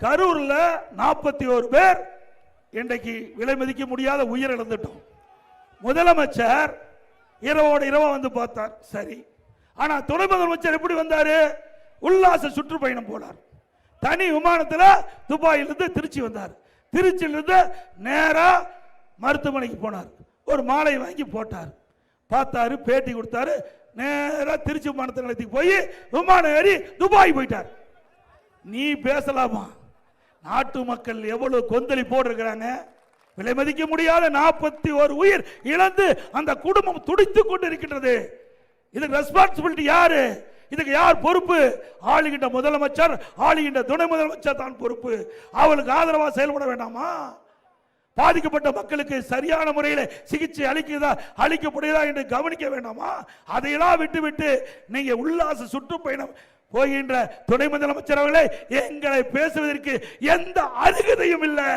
கரூர்ல 41 பேர் இன்றைக்கு விலை மதிக்க முடியாத உயிர் இழந்துட்டோம். முதலமைச்சர் இரவோடு இரவா வந்து பார்த்தார், சரி. ஆனா துணை முதலமைச்சர் எப்படி வந்தாரு? உல்லாச சுற்றுப்பயணம் போனார். தனி விமானத்தில் துபாயிலிருந்து திருச்சி வந்தார். திருச்சியிலிருந்து நேரா மருத்துவமனைக்கு போனார். ஒரு மாலை வாங்கி போட்டார், பார்த்தாரு, பேட்டி கொடுத்தாரு. நேரா திருச்சி விமானத்தை நிலையத்துக்கு போய் விமானம் ஏறி துபாய் போயிட்டார். நீ பேசலாமா? நாட்டு மக்கள் எவ்வளவு கொந்தளி போட்டிருக்கிறாங்க. விலை மதிக்க முடியாத 41 உயிர் இழந்து அந்த குடும்பம் துடித்துக் கொண்டு இருக்கின்றது. இதுக்கு ரெஸ்பான்சிபிலிட்டி யாரு? இதுக்கு யார் பொறுப்பு? ஆளுகின்ற முதலமைச்சர், ஆளுகின்ற துணை முதலமைச்சர் தான் பொறுப்பு. அவளுக்கு ஆதரவாக செயல்பட வேண்டாமா? பாதிக்கப்பட்ட மக்களுக்கு சரியான முறையில் சிகிச்சை அளிக்கப்படுகிறதா என்று கவனிக்க வேண்டாமா? அதையெல்லாம் விட்டு நீங்க உல்லாச சுற்றுப்பயணம் போகின்ற துணை முதலமைச்சர் அவர்களே, எங்களை பேசுவதற்கு எந்த அருகதையும் இல்லை.